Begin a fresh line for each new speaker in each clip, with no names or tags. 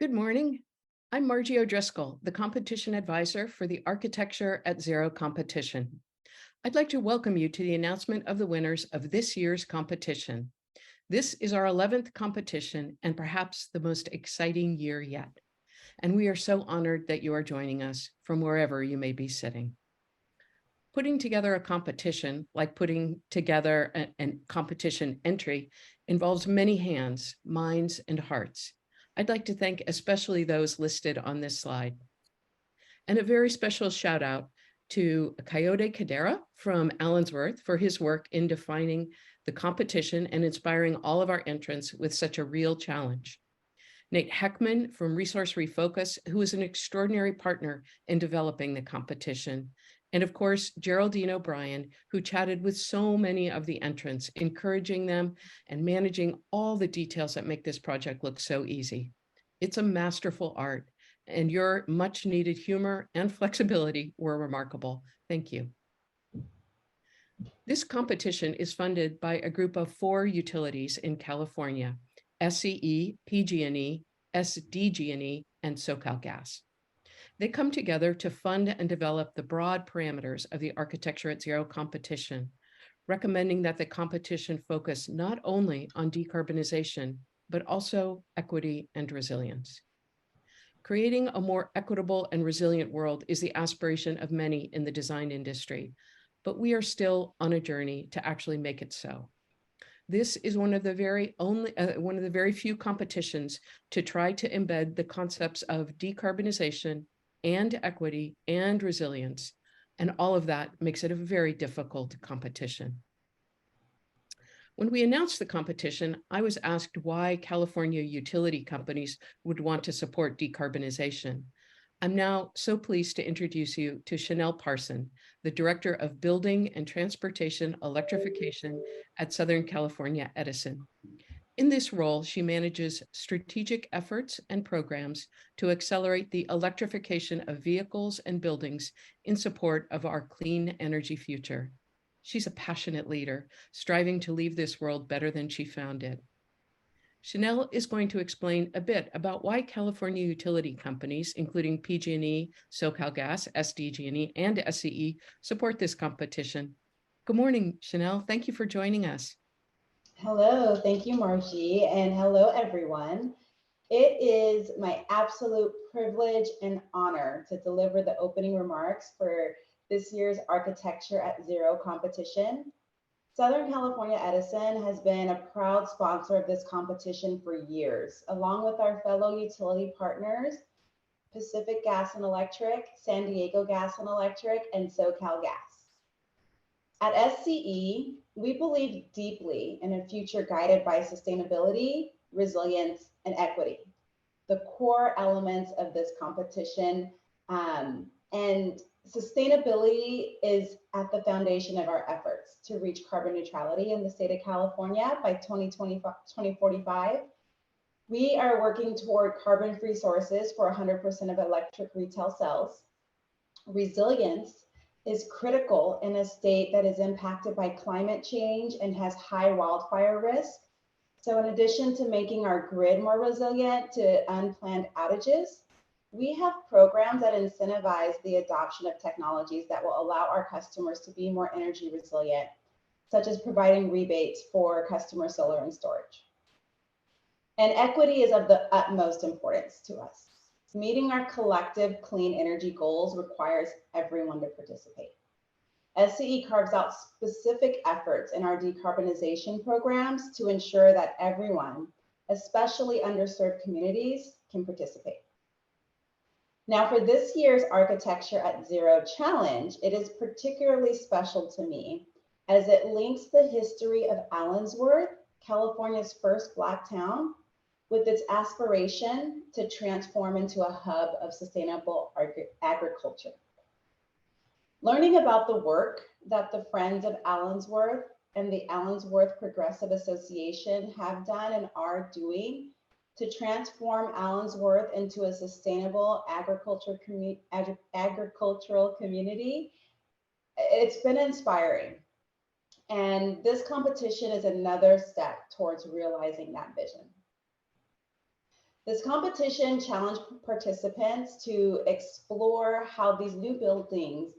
Good morning. I'm Margie O'Driscoll, the competition advisor for the Architecture at Zero competition. I'd like to welcome you to the announcement of the winners of this year's competition. This is our 11th competition and perhaps the most exciting year yet. And we are so honored that you are joining us from wherever you may be sitting. Putting together a competition, like putting together a competition entry, involves many hands, minds, and hearts. I'd like to thank especially those listed on this slide. And a very special shout out to Kayode Kadera from Allensworth for his work in defining the competition and inspiring all of our entrants with such a real challenge. Nate Heckman from Resource Refocus, who is an extraordinary partner in developing the competition. And of course, Geraldine O'Brien, who chatted with so many of the entrants, encouraging them and managing all the details that make this project look so easy. It's a masterful art, and your much needed humor and flexibility were remarkable. Thank you. This competition is funded by a group of 4 utilities in California: SCE, PG&E, SDG&E, and SoCalGas. They come together to fund and develop the broad parameters of the Architecture at Zero competition, recommending that the competition focus not only on decarbonization, but also equity and resilience. Creating a more equitable and resilient world is the aspiration of many in the design industry, but we are still on a journey to actually make it so. This is one of the very few competitions to try to embed the concepts of decarbonization and equity and resilience, and all of that makes it a very difficult competition. When we announced the competition, I was asked why California utility companies would want to support decarbonization. I'm now so pleased to introduce you to Chanel Parson, the Director of Building and Transportation Electrification at Southern California Edison. In this role, she manages strategic efforts and programs to accelerate the electrification of vehicles and buildings in support of our clean energy future. She's a passionate leader, striving to leave this world better than she found it. Chanel is going to explain a bit about why California utility companies, including PG&E, SoCalGas, SDG&E, and SCE, support this competition. Good morning, Chanel. Thank you for joining us.
Hello, thank you, Margie, and hello, everyone. It is my absolute privilege and honor to deliver the opening remarks for this year's Architecture at Zero competition. Southern California Edison has been a proud sponsor of this competition for years, along with our fellow utility partners, Pacific Gas and Electric, San Diego Gas and Electric, and SoCalGas. At SCE, we believe deeply in a future guided by sustainability, resilience, and equity, the core elements of this competition. And sustainability is at the foundation of our efforts to reach carbon neutrality in the state of California by 2045. We are working toward carbon-free sources for 100% of electric retail sales. Resilience is critical in a state that is impacted by climate change and has high wildfire risk. So in addition to making our grid more resilient to unplanned outages, we have programs that incentivize the adoption of technologies that will allow our customers to be more energy resilient, such as providing rebates for customer solar and storage. And equity is of the utmost importance to us. Meeting our collective clean energy goals requires everyone to participate. SCE carves out specific efforts in our decarbonization programs to ensure that everyone, especially underserved communities, can participate. Now, for this year's Architecture at Zero challenge, it is particularly special to me as it links the history of Allensworth, California's first Black town, with its aspiration to transform into a hub of sustainable agriculture. Learning about the work that the Friends of Allensworth and the Allensworth Progressive Association have done and are doing to transform Allensworth into a sustainable agricultural community, it's been inspiring. And this competition is another step towards realizing that vision. This competition challenged participants to explore how these new buildings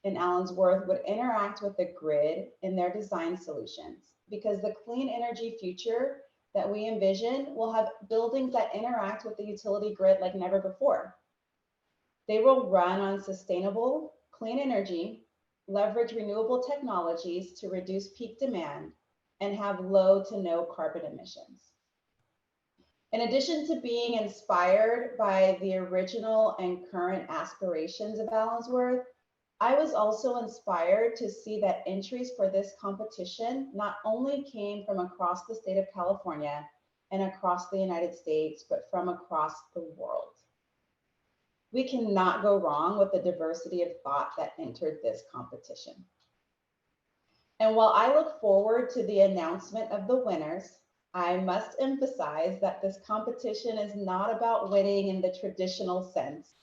in Allensworth would interact with the grid in their design solutions, because the clean energy future that we envision will have buildings that interact with the utility grid like never before. They will run on sustainable, clean energy, leverage renewable technologies to reduce peak demand, and have low to no carbon emissions. In addition to being inspired by the original and current aspirations of Allensworth, I was also inspired to see that entries for this competition not only came from across the state of California and across the United States, but from across the world. We cannot go wrong with the diversity of thought that entered this competition. And while I look forward to the announcement of the winners, I must emphasize that this competition is not about winning in the traditional sense.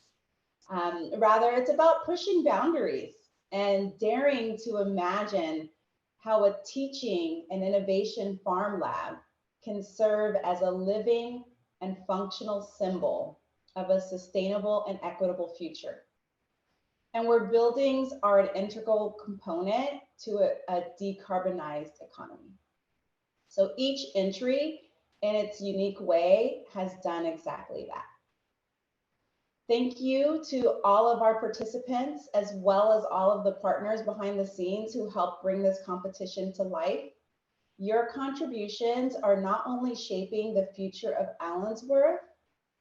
Rather, it's about pushing boundaries and daring to imagine how a teaching and innovation farm lab can serve as a living and functional symbol of a sustainable and equitable future. And where buildings are an integral component to a decarbonized economy. So each entry in its unique way has done exactly that. Thank you to all of our participants, as well as all of the partners behind the scenes who helped bring this competition to life. Your contributions are not only shaping the future of Allensworth,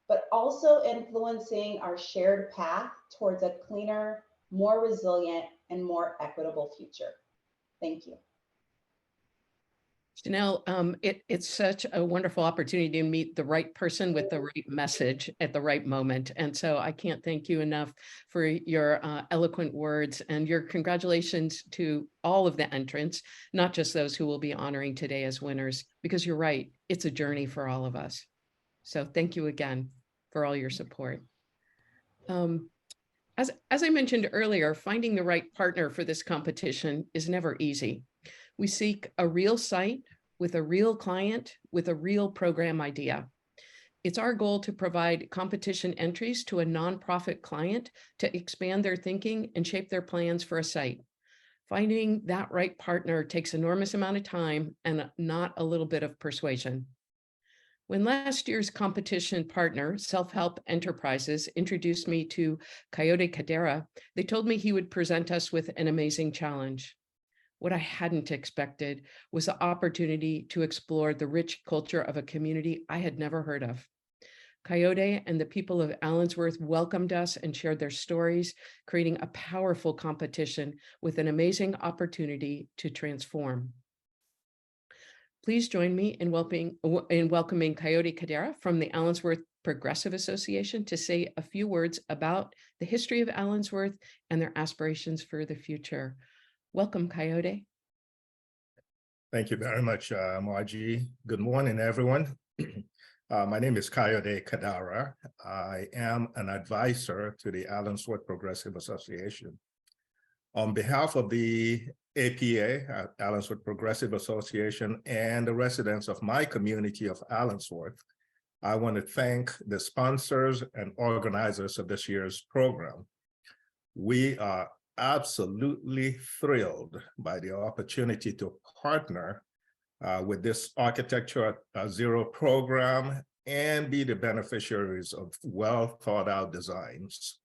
but also influencing our shared path towards a cleaner, more resilient, and more equitable future. Thank you.
Janelle, it's such a wonderful opportunity to meet the right person with the right message at the right moment. And so I can't thank you enough for your eloquent words, and your congratulations to all of the entrants, not just those who will be honoring today as winners, because you're right, it's a journey for all of us. So thank you again for all your support. As I mentioned earlier, finding the right partner for this competition is never easy. We seek a real site with a real client with a real program idea. It's our goal to provide competition entries to a nonprofit client to expand their thinking and shape their plans for a site. Finding that right partner takes an enormous amount of time and not a little bit of persuasion. When last year's competition partner, Self-Help Enterprises, introduced me to Kayode Kadera, they told me he would present us with an amazing challenge. What I hadn't expected was the opportunity to explore the rich culture of a community I had never heard of. Kayode and the people of Allensworth welcomed us and shared their stories, creating a powerful competition with an amazing opportunity to transform. Please join me in welcoming Kayode Kadera from the Allensworth Progressive Association to say a few words about the history of Allensworth and their aspirations for the future. Welcome, Kayode.
Thank you very much, Margie. Good morning, everyone. My name is Kayode Kadera. I am an advisor to the Allensworth Progressive Association. On behalf of the APA, Allensworth Progressive Association, and the residents of my community of Allensworth, I want to thank the sponsors and organizers of this year's program. We are absolutely thrilled by the opportunity to partner with this Architecture Zero program and be the beneficiaries of well thought out designs.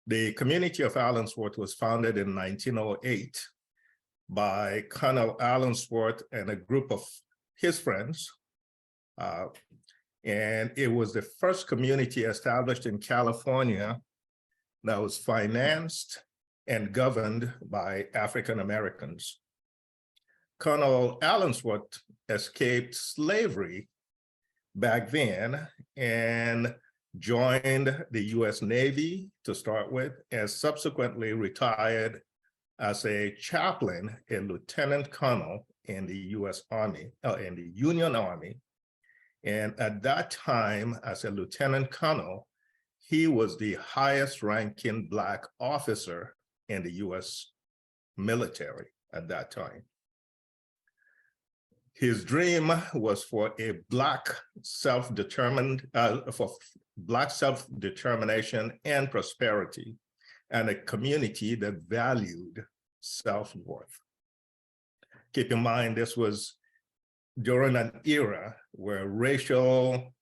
The community of Allensworth was founded in 1908 by Colonel Allensworth and a group of his friends. And it was the first community established in California that was financed and governed by African Americans. Colonel Allensworth escaped slavery back then and joined the US Navy to start with, and subsequently retired as a chaplain, a lieutenant colonel in the US Army, in the Union Army. And at that time, as a lieutenant colonel, he was the highest ranking Black officer in the US military at that time. His dream was for a Black Black self-determination and prosperity, and a community that valued self-worth. Keep in mind, this was during an era where racial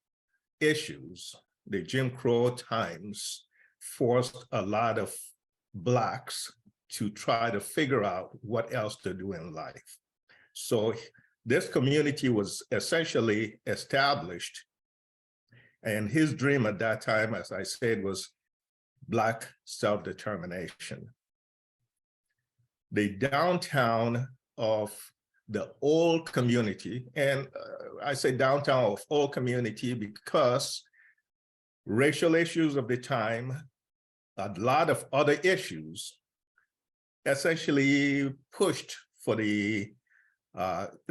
issues, the Jim Crow times, forced a lot of Blacks to try to figure out what else to do in life. So this community was essentially established, and his dream at that time, as I said, was Black self-determination. The downtown of the old community, and I say downtown of old community because racial issues of the time, a lot of other issues, essentially pushed for the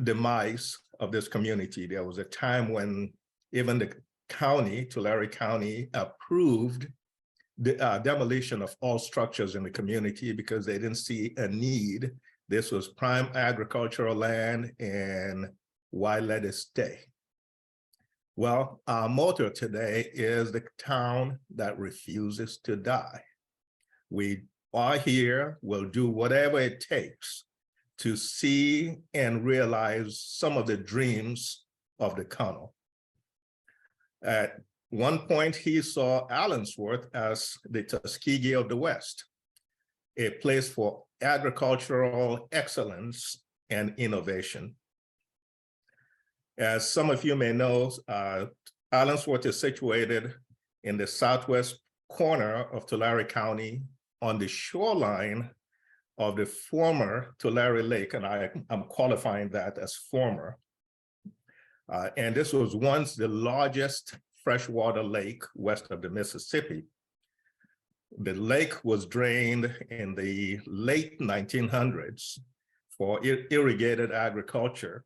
demise of this community. There was a time when even the county, Tulare County, approved the demolition of all structures in the community because they didn't see a need. This was prime agricultural land, and why let it stay? Well, our motto today is the town that refuses to die. We are here, we'll do whatever it takes to see and realize some of the dreams of the colonel. At one point, he saw Allensworth as the Tuskegee of the West, a place for agricultural excellence and innovation. As some of you may know, Allensworth is situated in the southwest corner of Tulare County on the shoreline of the former Tulare Lake, and I'm qualifying that as former. And this was once the largest freshwater lake west of the Mississippi. The lake was drained in the late 1900s for irrigated agriculture,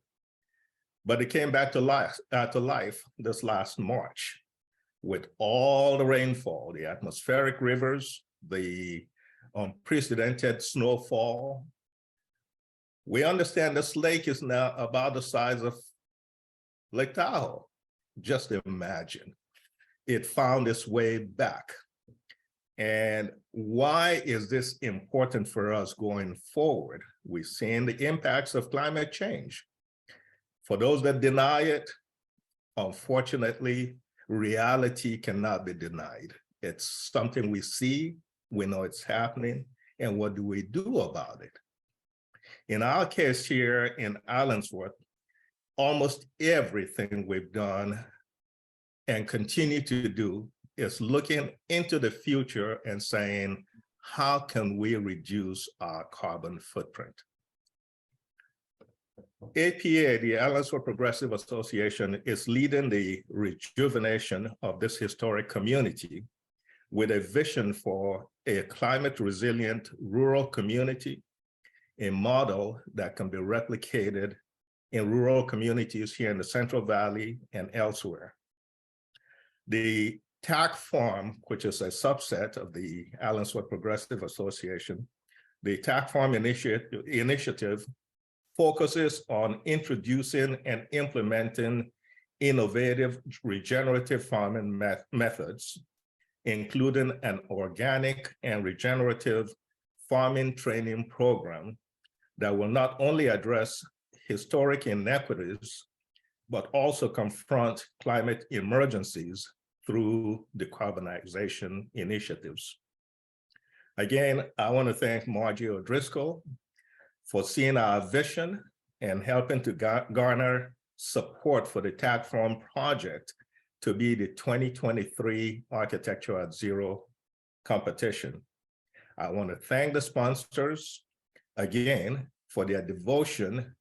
but it came back to life this last March with all the rainfall, the atmospheric rivers, the unprecedented snowfall. We understand this lake is now about the size of Lake Tahoe. Just imagine. It found its way back. And why is this important for us going forward? We're seeing the impacts of climate change. For those that deny it, unfortunately, reality cannot be denied. It's something we see, we know it's happening, and what do we do about it? In our case here in Allensworth, almost everything we've done and continue to do is looking into the future and saying, how can we reduce our carbon footprint? APA, the Allensworth Progressive Association, is leading the rejuvenation of this historic community with a vision for a climate resilient rural community, a model that can be replicated in rural communities here in the Central Valley and elsewhere. The TAC Farm, which is a subset of the Allensworth Progressive Association, the TAC Farm initiative focuses on introducing and implementing innovative regenerative farming methods, including an organic and regenerative farming training program that will not only address historic inequities, but also confront climate emergencies through decarbonization initiatives. Again, I want to thank Margie O'Driscoll for seeing our vision and helping to garner support for the TAC Farm project to be the 2023 Architecture at Zero competition. I want to thank the sponsors again for their devotion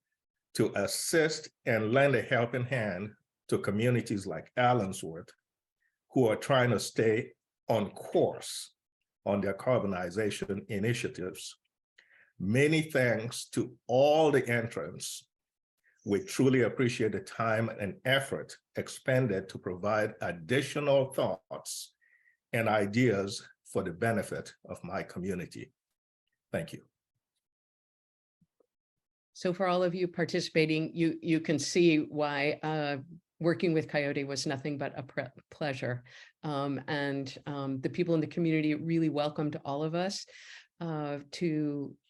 to assist and lend a helping hand to communities like Allensworth, who are trying to stay on course on their carbonization initiatives. Many thanks to all the entrants. We truly appreciate the time and effort expended to provide additional thoughts and ideas for the benefit of my community. Thank you.
So for all of you participating, you can see why working with Kayode was nothing but a pleasure. The people in the community really welcomed all of us with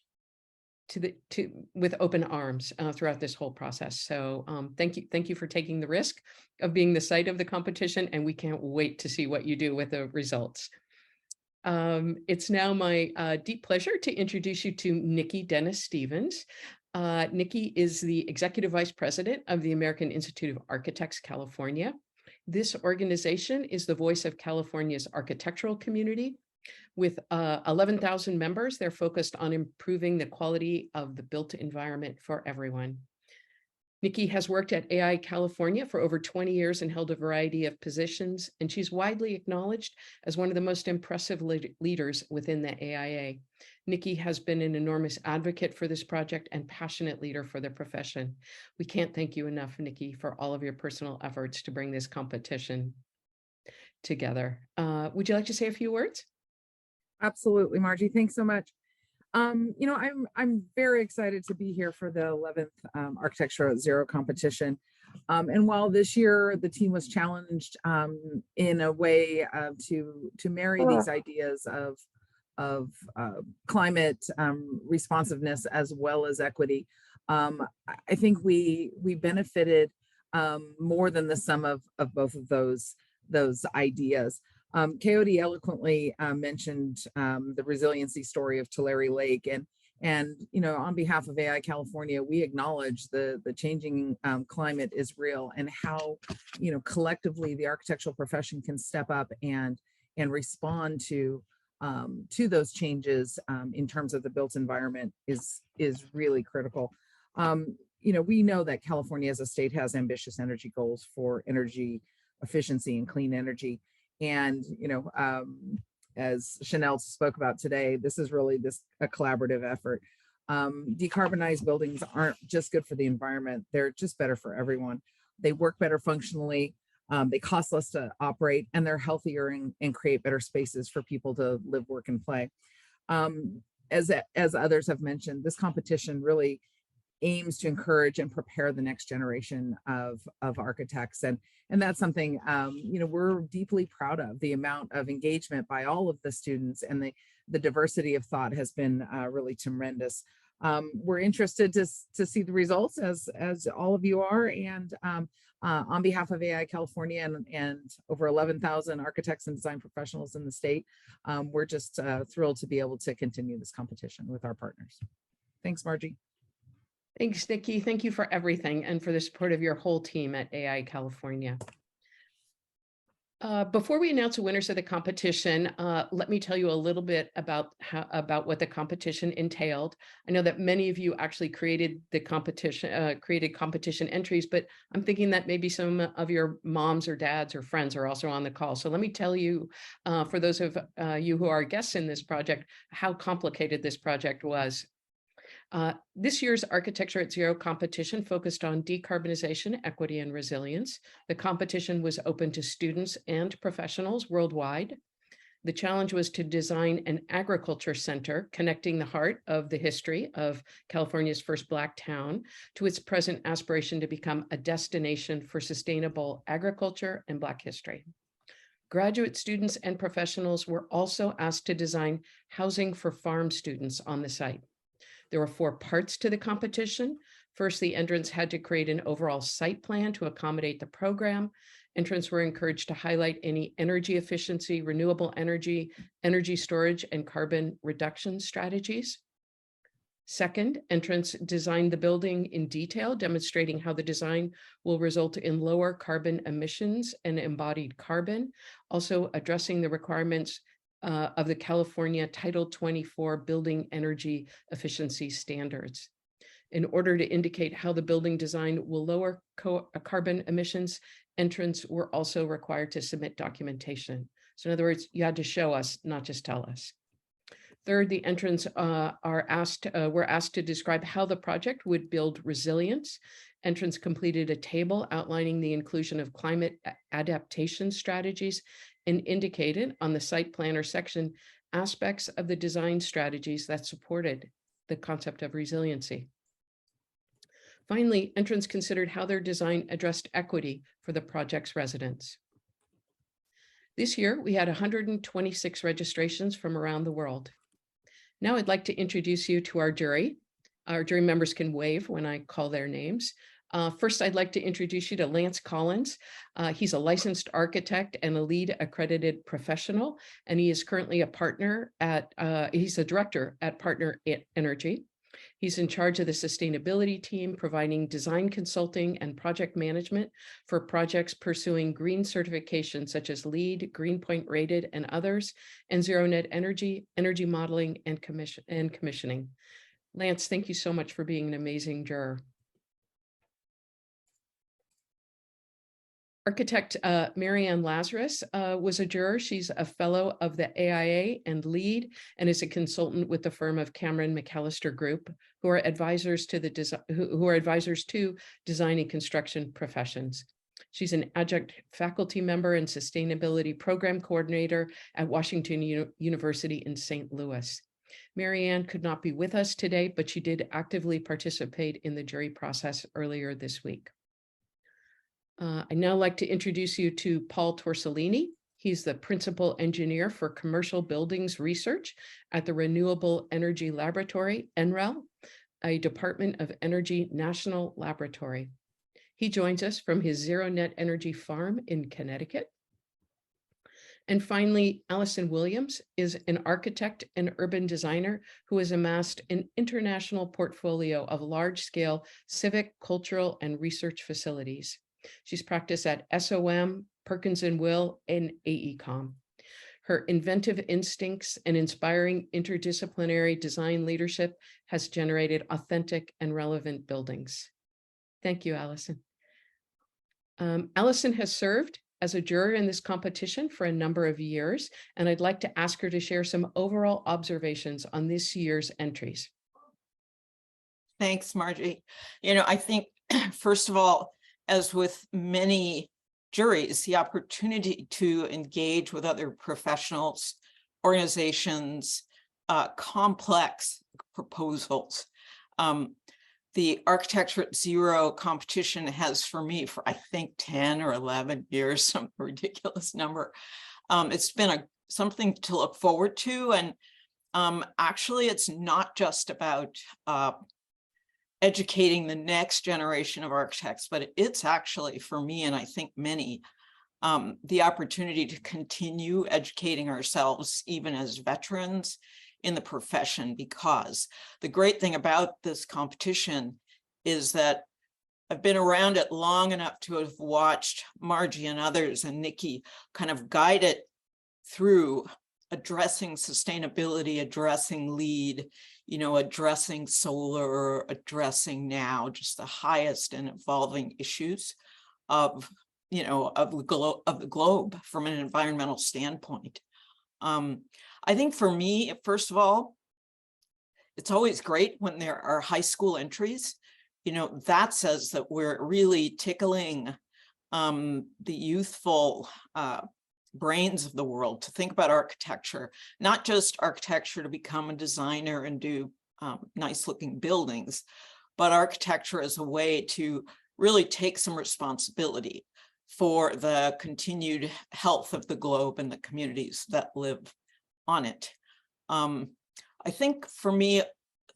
open arms throughout this whole process. So thank you for taking the risk of being the site of the competition, and we can't wait to see what you do with the results. It's now my deep pleasure to introduce you to Nicki Dennis-Stevens. Nicki is the Executive Vice President of the American Institute of Architects, California. This organization is the voice of California's architectural community. With 11,000 members, they're focused on improving the quality of the built environment for everyone. Nicki has worked at AI California for over 20 years and held a variety of positions, and she's widely acknowledged as one of the most impressive leaders within the AIA. Nicki has been an enormous advocate for this project and passionate leader for the profession. We can't thank you enough, Nicki, for all of your personal efforts to bring this competition together. Would you like to say a few words?
Absolutely, Margie. Thanks so much. I'm very excited to be here for the 11th Architecture at Zero competition. And while this year the team was challenged in a way to marry these ideas of climate responsiveness as well as equity, I think we benefited more than the sum of both of those ideas. Kayode eloquently mentioned the resiliency story of Tulare Lake, and on behalf of AI California, we acknowledge the changing climate is real, and how collectively the architectural profession can step up and respond to those changes in terms of the built environment is really critical. We know that California as a state has ambitious energy goals for energy efficiency and clean energy. And, as Chanel spoke about today, this is really a collaborative effort. Decarbonized buildings aren't just good for the environment, they're just better for everyone. They work better functionally, they cost less to operate, and they're healthier and create better spaces for people to live, work, and play. As others have mentioned, this competition really aims to encourage and prepare the next generation of architects, and that's something we're deeply proud of. The amount of engagement by all of the students and the diversity of thought has been really tremendous. We're interested to see the results, as all of you are, and on behalf of AI California and over 11,000 architects and design professionals in the state, we're just thrilled to be able to continue this competition with our partners. Thanks, Margie.
Thanks, Nicki. Thank you for everything and for the support of your whole team at AI California. Before we announce the winners of the competition, let me tell you a little bit about what the competition entailed. I know that many of you actually created the competition, created competition entries, but I'm thinking that maybe some of your moms or dads or friends are also on the call. So let me tell you, for those of you who are guests in this project, how complicated this project was. This year's Architecture at Zero competition focused on decarbonization, equity, and resilience. The competition was open to students and professionals worldwide. The challenge was to design an agriculture center connecting the heart of the history of California's first Black town to its present aspiration to become a destination for sustainable agriculture and Black history. Graduate students and professionals were also asked to design housing for farm students on the site. There were 4 parts to the competition. First, the entrants had to create an overall site plan to accommodate the program. Entrants were encouraged to highlight any energy efficiency, renewable energy, energy storage, and carbon reduction strategies. Second, entrants designed the building in detail, demonstrating how the design will result in lower carbon emissions and embodied carbon, also addressing the requirements of the California Title 24 Building Energy Efficiency Standards. In order to indicate how the building design will lower carbon emissions, entrants were also required to submit documentation. So in other words, you had to show us, not just tell us. Third, the entrants were asked to describe how the project would build resilience. Entrants completed a table outlining the inclusion of climate adaptation strategies and indicated on the site planner section aspects of the design strategies that supported the concept of resiliency. Finally, entrants considered how their design addressed equity for the project's residents. This year, we had 126 registrations from around the world. Now I'd like to introduce you to our jury. Our jury members can wave when I call their names. First, I'd like to introduce you to Lance Collins. He's a licensed architect and a lead accredited professional, and he is currently a partner at, he's a director at Partner Energy. He's in charge of the sustainability team, providing design consulting and project management for projects pursuing green certification such as LEED, Greenpoint Rated, and others, and Zero Net Energy, energy modeling, and commissioning. Lance, thank you so much for being an amazing juror. Architect Marianne Lazarus was a juror. She's a fellow of the AIA and LEED, and is a consultant with the firm of Cameron McAllister Group, who are advisors to design and construction professions. She's an adjunct faculty member and sustainability program coordinator at Washington University in St. Louis. Marianne could not be with us today, but she did actively participate in the jury process earlier this week. I'd now like to introduce you to Paul Torcellini. He's the principal engineer for commercial buildings research at the Renewable Energy Laboratory, NREL, a Department of Energy national laboratory. He joins us from his Zero Net Energy farm in Connecticut. And finally, Allison Williams is an architect and urban designer who has amassed an international portfolio of large-scale civic, cultural, and research facilities. She's practiced at SOM, Perkins & Will, and AECOM. Her inventive instincts and inspiring interdisciplinary design leadership has generated authentic and relevant buildings. Thank you, Allison. Allison has served as a juror in this competition for a number of years, and I'd like to ask her to share some overall observations on this year's entries.
Thanks, Margie. You know, I think, first of all, as with many juries, the opportunity to engage with other professionals, organizations, complex proposals. The Architecture at Zero competition has, for me, for I think 10 or 11 years, some ridiculous number. It's been something to look forward to. And actually, it's not just about educating the next generation of architects, but it's actually, for me, and I think many, the opportunity to continue educating ourselves, even as veterans in the profession, because the great thing about this competition is that I've been around it long enough to have watched Margie and others and Nicki kind of guide it through addressing sustainability, addressing LEED, you know, addressing solar, addressing now just the highest and evolving issues of, you know, of the globe from an environmental standpoint. I think for me, first of all, it's always great when there are high school entries. You know, that says that we're really tickling the youthful brains of the world to think about architecture, not just architecture to become a designer and do nice looking buildings, but architecture as a way to really take some responsibility for the continued health of the globe and the communities that live on it. I think for me,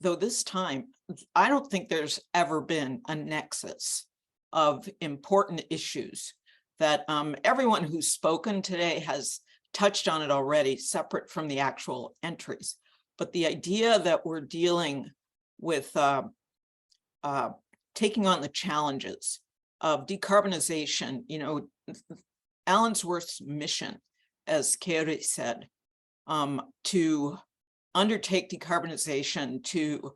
though, this time, I don't think there's ever been a nexus of important issues that everyone who's spoken today has touched on it already, separate from the actual entries. But the idea that we're dealing with taking on the challenges of decarbonization, you know, Allensworth's mission, as Kayode said, to undertake decarbonization, to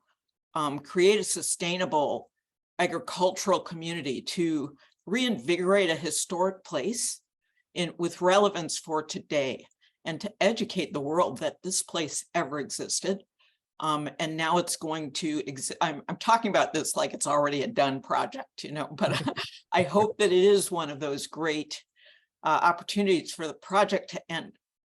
create a sustainable agricultural community, to reinvigorate a historic place with relevance for today, and to educate the world that this place ever existed. And now it's going to exist. I'm talking about this like it's already a done project, you know, but I hope that it is one of those great opportunities for the project to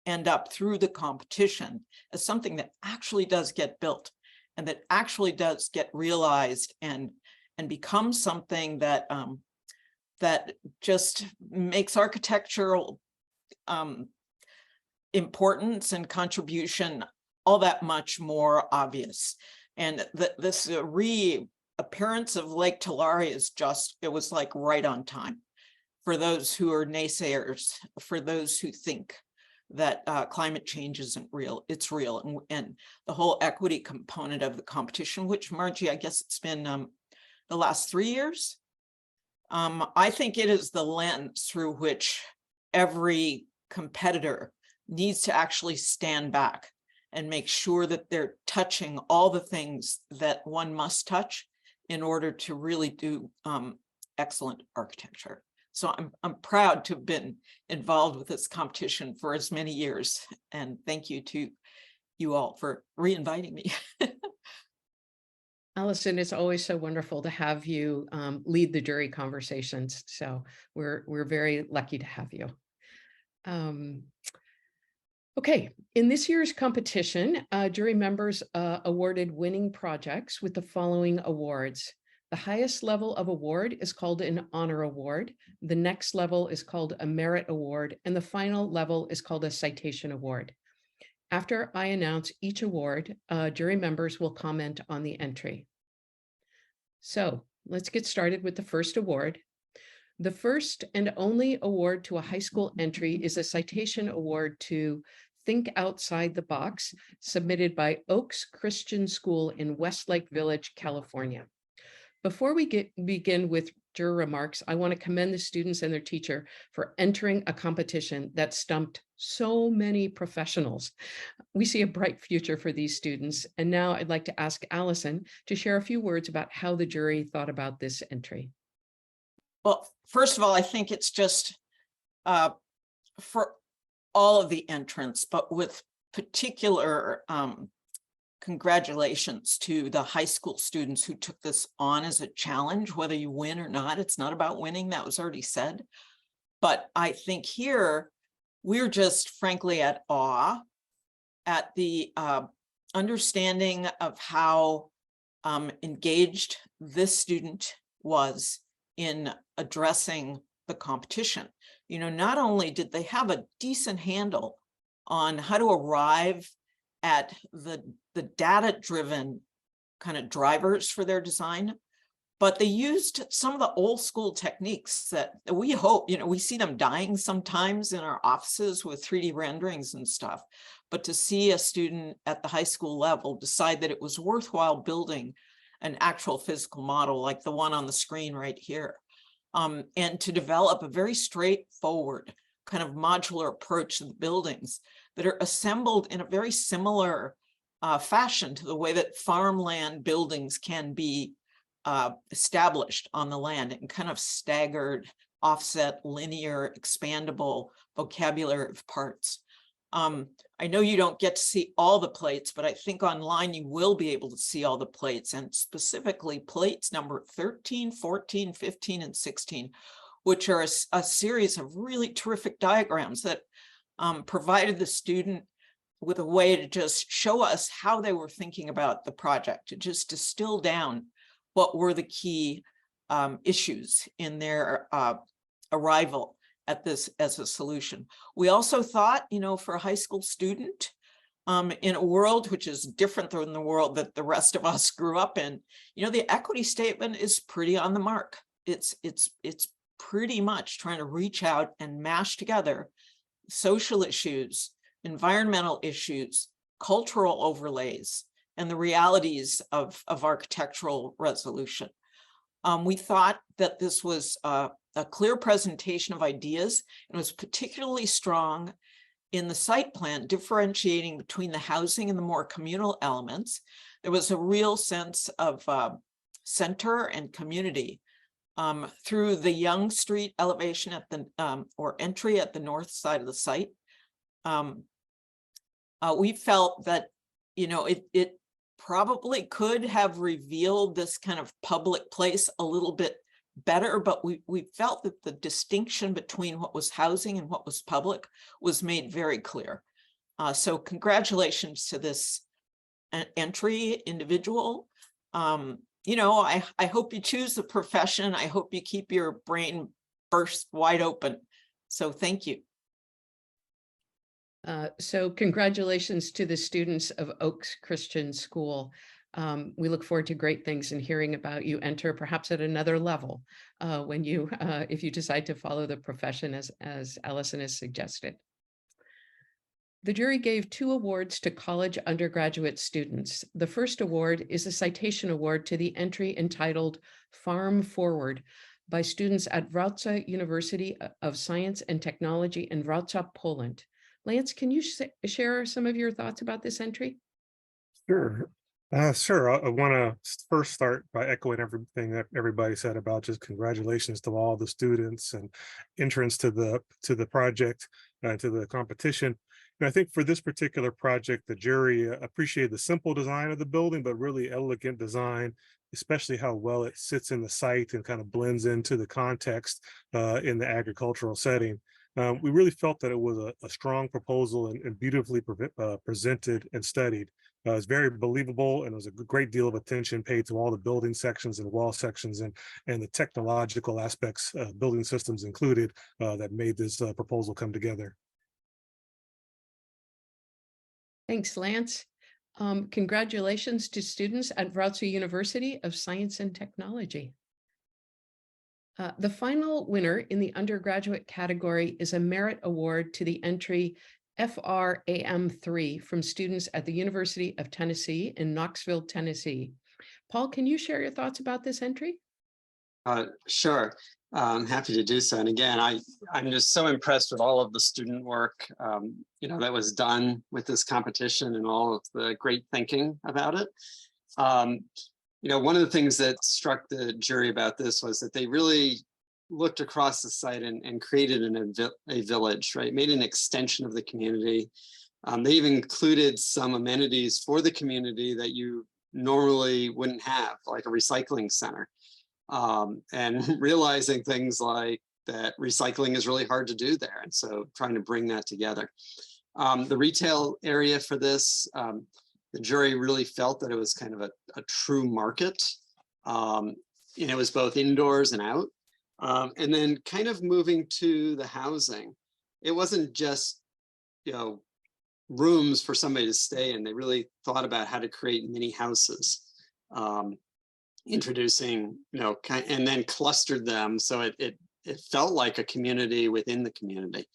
end up through the competition as something that actually does get built and that actually does get realized and and become something that that just makes architectural importance and contribution all that much more obvious. And this reappearance of Lake Tulare is just, it was like right on time for those who are naysayers, for those who think that climate change isn't real. It's real. And the whole equity component of the competition, which, Margie, I guess it's been the last 3 years. I think it is the lens through which every competitor needs to actually stand back and make sure that they're touching all the things that one must touch in order to really do excellent architecture. So I'm proud to have been involved with this competition for as many years. And thank you to you all for re-inviting me.
Allison, it's always so wonderful to have you lead the jury conversations. So we're very lucky to have you. Okay, in this year's competition, jury members awarded winning projects with the following awards. The highest level of award is called an honor award. The next level is called a merit award, and the final level is called a citation award. After I announce each award, jury members will comment on the entry. So let's get started with the first award. The first and only award to a high school entry is a citation award to Think Outside the Box, submitted by Oaks Christian School in Westlake Village, California. Before we begin with juror remarks, I want to commend the students and their teacher for entering a competition that stumped so many professionals. We see a bright future for these students. And now I'd like to ask Allison to share a few words about how the jury thought about this entry.
Well, first of all, I think it's just for all of the entrants, but with particular congratulations to the high school students who took this on as a challenge, whether you win or not. It's not about winning, that was already said. But I think here, we're just frankly at awe at the understanding of how engaged this student was in addressing the competition. You know, not only did they have a decent handle on how to arrive at the data-driven kind of drivers for their design, but they used some of the old school techniques that we hope, you know, we see them dying sometimes in our offices with 3D renderings and stuff, but to see a student at the high school level decide that it was worthwhile building an actual physical model like the one on the screen right here, and to develop a very straightforward kind of modular approach to the buildings that are assembled in a very similar fashion to the way that farmland buildings can be established on the land in kind of staggered, offset, linear, expandable vocabulary of parts. I know you don't get to see all the plates, but I think online you will be able to see all the plates, and specifically plates number 13, 14, 15, and 16, which are a series of really terrific diagrams that provided the student with a way to just show us how they were thinking about the project, to just distill down what were the key issues in their arrival at this as a solution. We also thought, you know, for a high school student in a world which is different than the world that the rest of us grew up in, you know, the equity statement is pretty on the mark. It's pretty much trying to reach out and mash together social issues, environmental issues, cultural overlays, and the realities of architectural resolution. We thought that this was a clear presentation of ideas, and was particularly strong in the site plan, differentiating between the housing and the more communal elements. There was a real sense of center and community through the Young Street elevation at the or entry at the north side of the site. We felt that, you know, it probably could have revealed this kind of public place a little bit better, but we felt that the distinction between what was housing and what was public was made very clear. So congratulations to this entry individual. you know, I hope you choose the profession. I hope you keep your brain burst wide open. So thank you.
So congratulations to the students of Oaks Christian School. We look forward to great things and hearing about you enter perhaps at another level when you, if you decide to follow the profession as Allison has suggested. The jury gave 2 awards to college undergraduate students. The first award is a citation award to the entry entitled Farm Forward by students at Wrocław University of Science and Technology in Wrocław, Poland. Lance, can you share some of your thoughts about this entry?
Sure. Sure. I want to first start by echoing everything that everybody said about just congratulations to all the students and entrance to the project and to the competition. And I think for this particular project, the jury appreciated the simple design of the building, but really elegant design, especially how well it sits in the site and kind of blends into the context in the agricultural setting. We really felt that it was a strong proposal and beautifully presented and studied. It's very believable, and there was a great deal of attention paid to all the building sections and wall sections and the technological aspects, building systems included, that made this proposal come together.
Thanks, Lance. Congratulations to students at Wrocław University of Science and Technology. The final winner in the undergraduate category is a merit award to the entry FRAM3 from students at the University of Tennessee in Knoxville, Tennessee. Paul, can you share your thoughts about this entry?
Sure. I'm happy to do so. And again, I'm just so impressed with all of the student work, that was done with this competition and all of the great thinking about it. One of the things that struck the jury about this was that they really looked across the site and created a village, right? Made an extension of the community. They even included some amenities for the community that you normally wouldn't have, like a recycling center. And realizing things like that recycling is really hard to do there. And so trying to bring that together. The retail area for this, the jury really felt that it was kind of a true market. It was both indoors and out. And then kind of moving to the housing. It wasn't just, rooms for somebody to stay in. They really thought about how to create mini houses. Introducing, and then clustered them so it felt like a community within the community.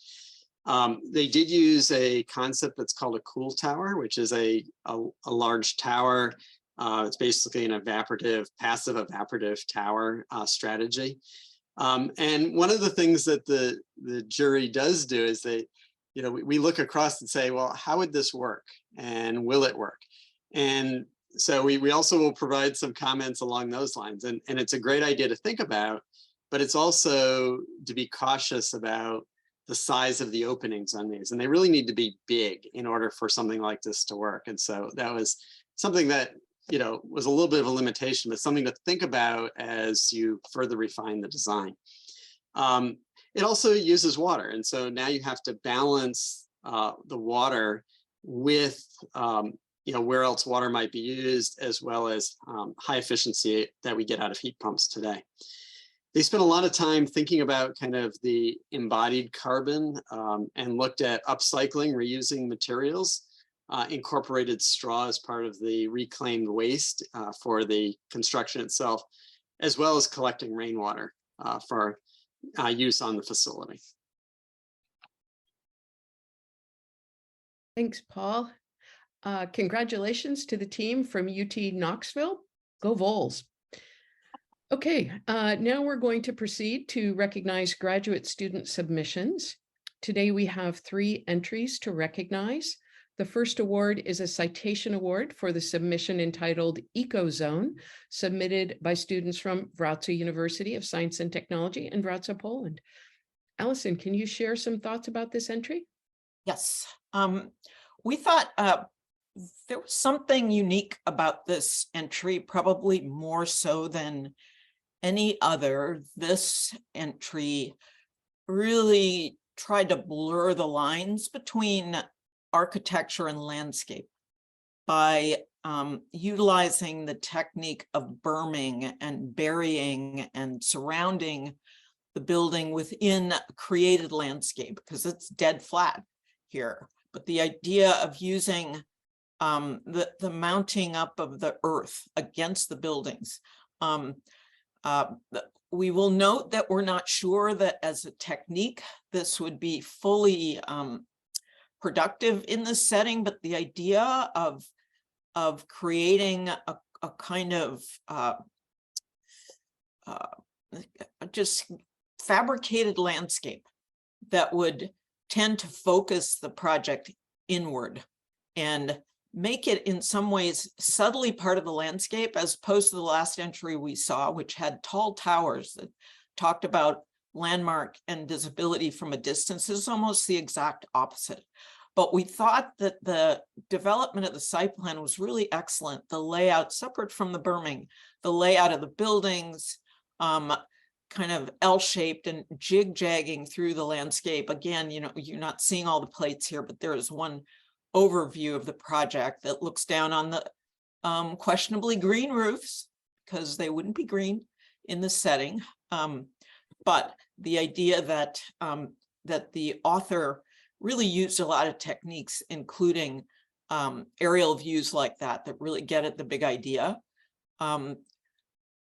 They did use a concept that's called a cool tower, which is a large tower. It's basically an passive evaporative tower strategy. And one of the things that the jury does do is we look across and say, well, how would this work? And will it work? And so we also will provide some comments along those lines. And it's a great idea to think about, but it's also to be cautious about the size of the openings on these. And they really need to be big in order for something like this to work. And so that was something that, was a little bit of a limitation, but something to think about as you further refine the design. It also uses water. And so now you have to balance the water with where else water might be used, as well as high efficiency that we get out of heat pumps today. They spent a lot of time thinking about kind of the embodied carbon and looked at upcycling, reusing materials, incorporated straw as part of the reclaimed waste for the construction itself, as well as collecting rainwater for use on the facility.
Thanks, Paul. Congratulations to the team from UT Knoxville. Go Vols. Okay, now we're going to proceed to recognize graduate student submissions. Today we have 3 entries to recognize. The first award is a citation award for the submission entitled EcoZone, submitted by students from Wrocław University of Science and Technology in Wrocław, Poland. Allison, can you share some thoughts about this entry?
Yes, we thought there was something unique about this entry, probably more so than any other. This entry really tried to blur the lines between architecture and landscape by utilizing the technique of berming and burying and surrounding the building within a created landscape, because it's dead flat here. But the idea of using the mounting up of the earth against the buildings. We will note that we're not sure that as a technique, this would be fully productive in this setting, but the idea of creating a kind of just fabricated landscape that would tend to focus the project inward and make it in some ways subtly part of the landscape, as opposed to the last entry we saw, which had tall towers that talked about landmark and visibility from a distance. Is almost the exact opposite. But we thought that the development of the site plan was really excellent. The layout, separate from the berming, the layout of the buildings, kind of L-shaped and jig-jagging through the landscape. Again, you know, you're not seeing all the plates here, but there is one overview of the project that looks down on the questionably green roofs, because they wouldn't be green in this setting. But the idea that that the author really used a lot of techniques, including aerial views like that really get at the big idea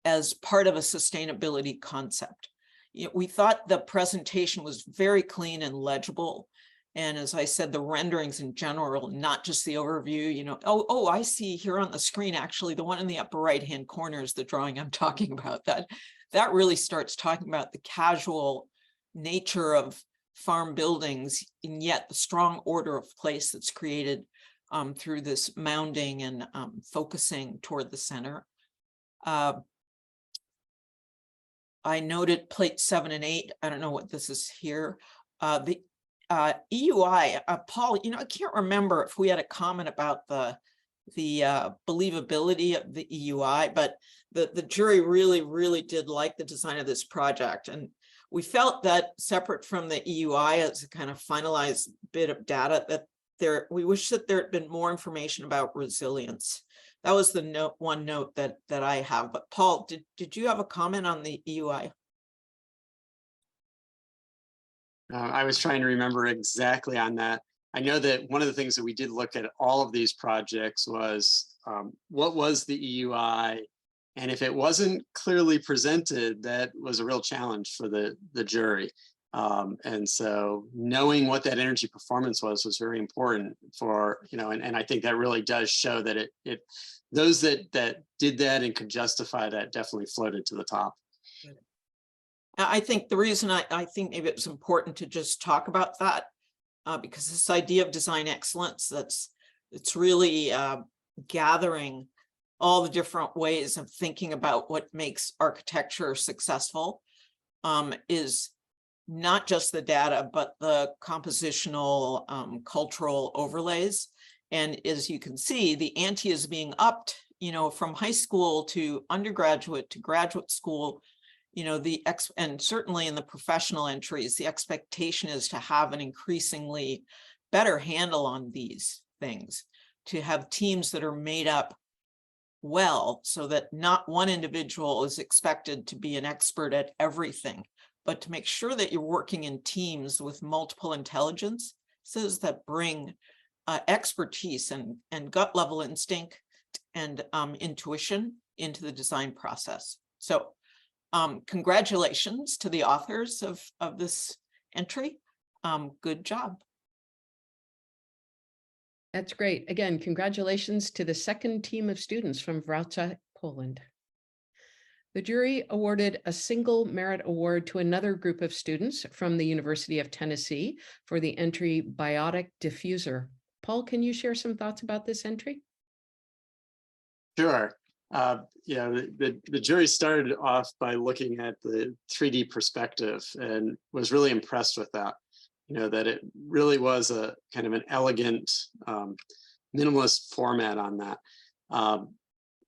as part of a sustainability concept. You know, we thought the presentation was very clean and legible. And as I said, the renderings in general, not just the overview, you know, oh, I see here on the screen, actually, the one in the upper right-hand corner is the drawing I'm talking about. That really starts talking about the casual nature of farm buildings, and yet the strong order of place that's created through this mounding and focusing toward the center. I noted plate 7 and 8. I don't know what this is here. The EUI, Paul, you know, I can't remember if we had a comment about the believability of the EUI, but the jury really did like the design of this project. And we felt that separate from the EUI as a kind of finalized bit of data, that we wish that there had been more information about resilience. That was the one note that I have. But Paul, did you have a comment on the EUI?
I was trying to remember exactly on that. I know that one of the things that we did look at all of these projects was what was the EUI, and if it wasn't clearly presented, that was a real challenge for the jury. And so knowing what that energy performance was very important for, you know, and I think that really does show that it those that did that and could justify that definitely floated to the top.
I think the reason I think maybe it was important to just talk about that, because this idea of design excellence, it's really gathering all the different ways of thinking about what makes architecture successful, is not just the data, but the compositional, cultural overlays. And as you can see, the ante is being upped, you know, from high school to undergraduate to graduate school. You know, and certainly in the professional entries, the expectation is to have an increasingly better handle on these things, to have teams that are made up well, so that not one individual is expected to be an expert at everything, but to make sure that you're working in teams with multiple intelligences that bring expertise and gut level instinct and intuition into the design process. So congratulations to the authors of this entry. Good job.
That's great. Again, congratulations to the second team of students from Wrocław, Poland. The jury awarded a single merit award to another group of students from the University of Tennessee for the entry Biotic Diffuser. Paul, can you share some thoughts about this entry?
Sure. Yeah, the jury started off by looking at the 3D perspective and was really impressed with that. You know, that it really was a kind of an elegant, minimalist format on that.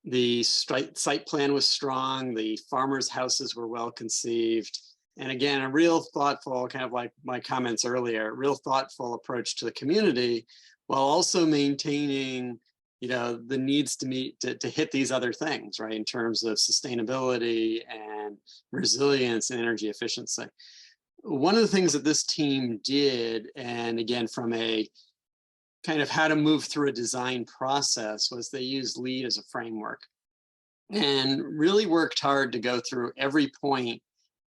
The site plan was strong. The farmers' houses were well conceived. And again, a real thoughtful, kind of like my comments earlier, real thoughtful approach to the community, while also maintaining the needs to meet to hit these other things, right, in terms of sustainability and resilience and energy efficiency. One of the things that this team did, and again, from a kind of how to move through a design process, was they used LEED as a framework and really worked hard to go through every point,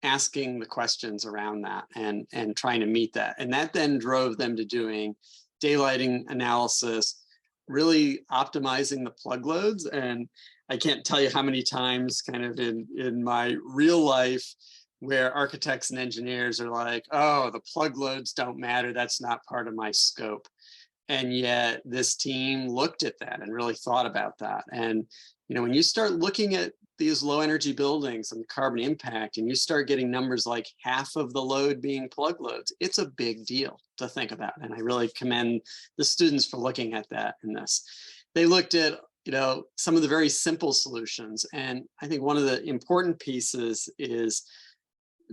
asking the questions around that and trying to meet that. And that then drove them to doing daylighting analysis, really optimizing the plug loads. And I can't tell you how many times kind of in my real life where architects and engineers are like, oh, the plug loads don't matter, that's not part of my scope. And yet this team looked at that and really thought about that. And when you start looking at these low energy buildings and carbon impact, and you start getting numbers like half of the load being plug loads, it's a big deal to think about. And I really commend the students for looking at that in this. They looked at, some of the very simple solutions. And I think one of the important pieces is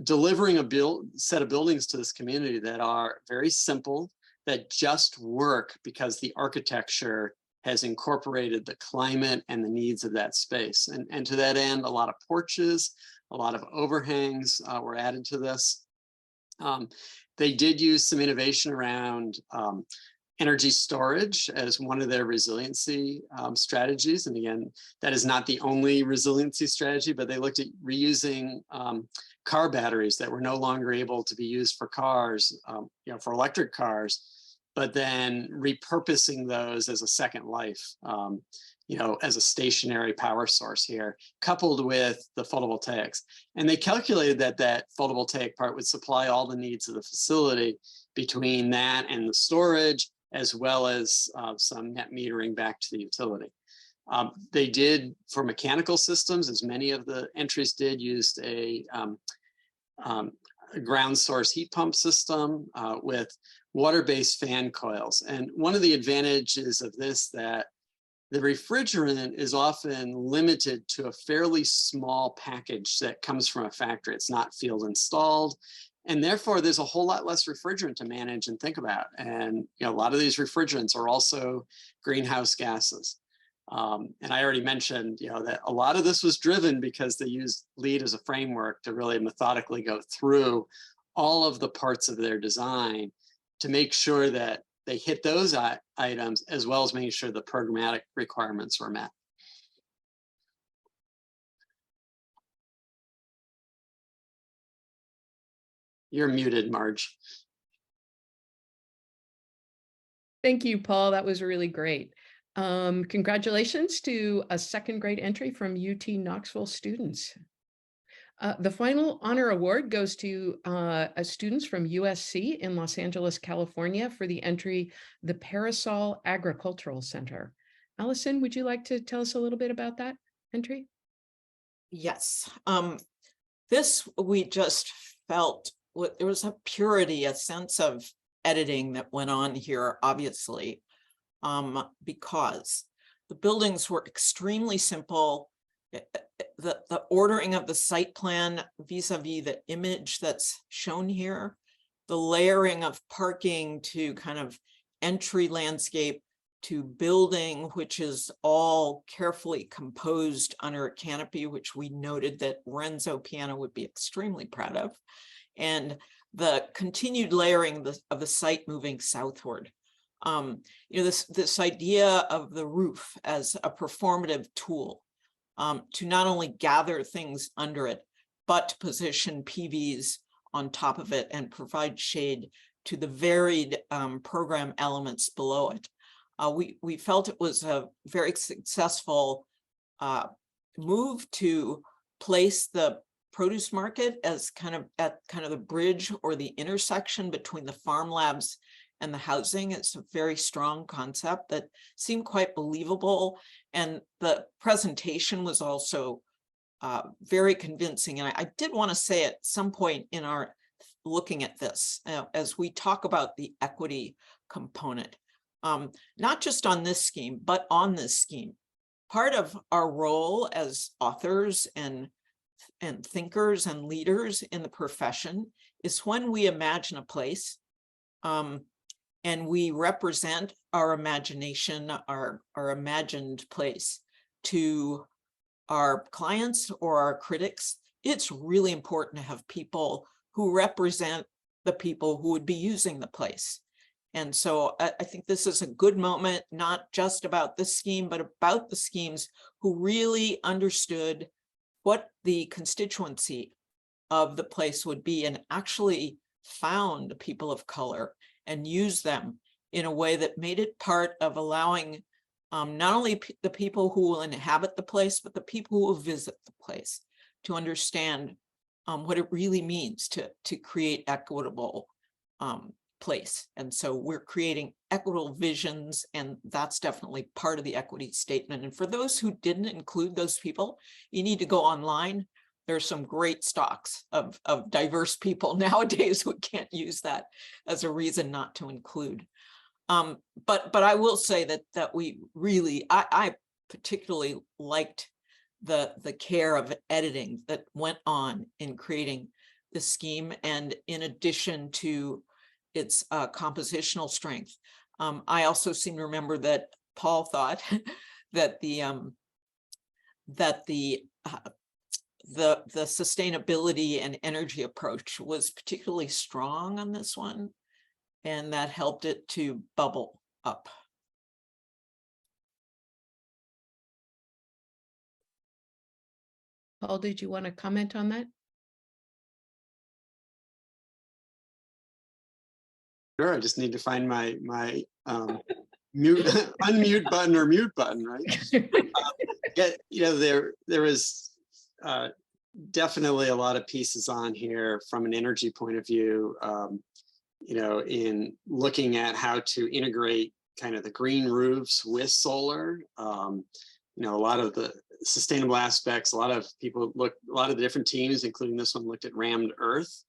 delivering a set of buildings to this community that are very simple, that just work because the architecture has incorporated the climate and the needs of that space. And to that end, a lot of porches, a lot of overhangs were added to this. They did use some innovation around energy storage as one of their resiliency strategies. And again, that is not the only resiliency strategy, but they looked at reusing car batteries that were no longer able to be used for cars, for electric cars, but then repurposing those as a second life, as a stationary power source here, coupled with the photovoltaics. And they calculated that photovoltaic part would supply all the needs of the facility between that and the storage, as well as some net metering back to the utility. They did, for mechanical systems, as many of the entries did, used a ground source heat pump system with water-based fan coils. And one of the advantages of this, that the refrigerant is often limited to a fairly small package that comes from a factory. It's not field installed. And therefore, there's a whole lot less refrigerant to manage and think about. And a lot of these refrigerants are also greenhouse gases. And I already mentioned, that a lot of this was driven because they used LEED as a framework to really methodically go through all of the parts of their design to make sure that they hit those items, as well as making sure the programmatic requirements were met. You're muted, Marge.
Thank you, Paul. That was really great. Congratulations to a second grade entry from UT Knoxville students. The final honor award goes to students from USC in Los Angeles, California for the entry, the Parasol Agricultural Center. Allison, would you like to tell us a little bit about that entry?
Yes. This, we just felt there was a purity, a sense of editing that went on here, obviously, because the buildings were extremely simple. The ordering of the site plan vis-a-vis the image that's shown here, the layering of parking to kind of entry landscape to building, which is all carefully composed under a canopy, which we noted that Renzo Piano would be extremely proud of, and the continued layering of the site moving southward. This idea of the roof as a performative tool to not only gather things under it, but to position PVs on top of it and provide shade to the varied program elements below it. We felt it was a very successful move to place the produce market as kind of the bridge or the intersection between the farm labs and the housing. It's a very strong concept that seemed quite believable. And the presentation was also very convincing. And I did want to say at some point in our looking at this, as we talk about the equity component, not just on this scheme, but on this scheme, part of our role as authors and thinkers and leaders in the profession is when we imagine a place, and we represent our imagination, our imagined place to our clients or our critics, it's really important to have people who represent the people who would be using the place. And so I think this is a good moment, not just about this scheme, but about the schemes who really understood what the constituency of the place would be and actually found people of color and used them in a way that made it part of allowing not only the people who will inhabit the place, but the people who will visit the place to understand what it really means to create equitable place. And so we're creating equitable visions, and that's definitely part of the equity statement. And for those who didn't include those people, you need to go online. There's some great stocks of diverse people nowadays who can't use that as a reason not to include. But I will say that we really, I particularly liked the care of editing that went on in creating the scheme, and in addition to its compositional strength. I also seem to remember that Paul thought that the sustainability and energy approach was particularly strong on this one, and that helped it to bubble up.
Paul, did you want to comment on that?
Sure, I just need to find my mute unmute button or mute button, right? Yeah, there is definitely a lot of pieces on here from an energy point of view. In looking at how to integrate kind of the green roofs with solar. A lot of the sustainable aspects. A lot of the different teams, including this one, looked at rammed earth.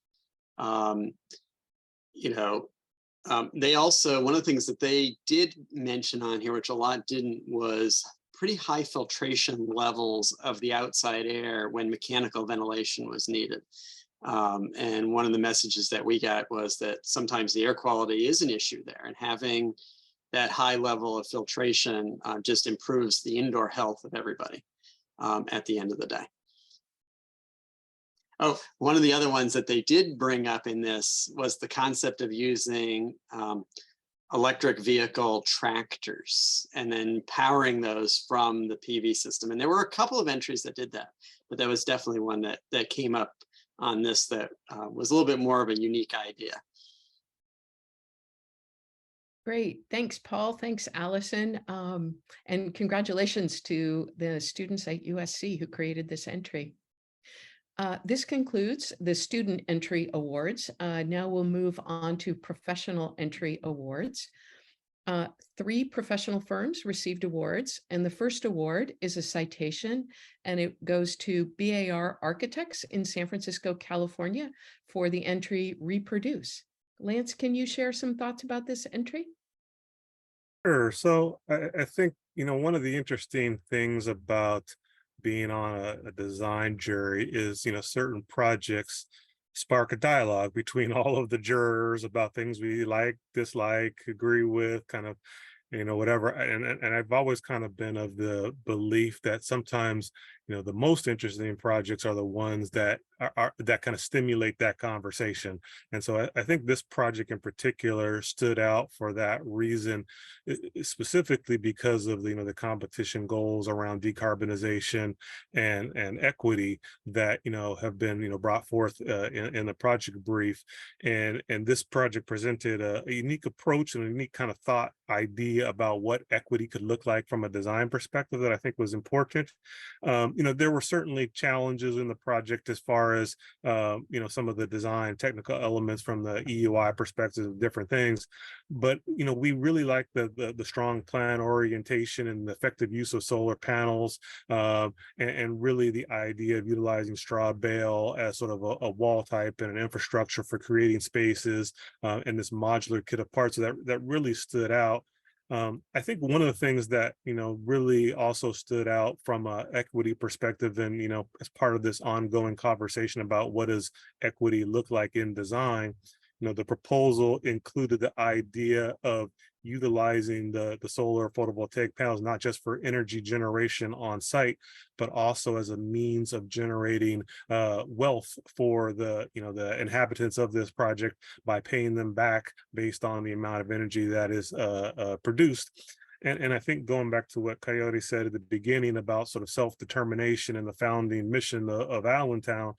They also, one of the things that they did mention on here, which a lot didn't, was pretty high filtration levels of the outside air when mechanical ventilation was needed. And one of the messages that we got was that sometimes the air quality is an issue there, and having that high level of filtration just improves the indoor health of everybody at the end of the day. Oh, one of the other ones that they did bring up in this was the concept of using electric vehicle tractors and then powering those from the PV system. And there were a couple of entries that did that, but that was definitely one that came up on this that was a little bit more of a unique idea.
Great. Thanks, Paul. Thanks, Allison. And congratulations to the students at USC who created this entry. This concludes the student entry awards. Now we'll move on to professional entry awards. 3 professional firms received awards, and the first award is a citation, and it goes to BAR Architects in San Francisco, California, for the entry Reproduce. Lance, can you share some thoughts about this entry?
Sure. So I think, one of the interesting things about being on a design jury is, certain projects spark a dialogue between all of the jurors about things we like, dislike, agree with, kind of, whatever. And I've always kind of been of the belief that sometimes, the most interesting projects are the ones that that kind of stimulate that conversation. And so I think this project in particular stood out for that reason, specifically because of the competition goals around decarbonization and equity that have been brought forth in the project brief. And this project presented a unique approach and a unique kind of thought idea about what equity could look like from a design perspective that I think was important. There were certainly challenges in the project as far as some of the design technical elements from the EUI perspective of different things, but we really like the strong plan orientation and the effective use of solar panels, and really the idea of utilizing straw bale as sort of a wall type and an infrastructure for creating spaces, and this modular kit of parts that really stood out. I think one of the things that really also stood out from an equity perspective, and as part of this ongoing conversation about what does equity look like in design, the proposal included the idea of utilizing the solar photovoltaic panels, not just for energy generation on site, but also as a means of generating wealth for the inhabitants of this project by paying them back based on the amount of energy that is produced. And I think going back to what Kayode said at the beginning about sort of self-determination and the founding mission of Allentown,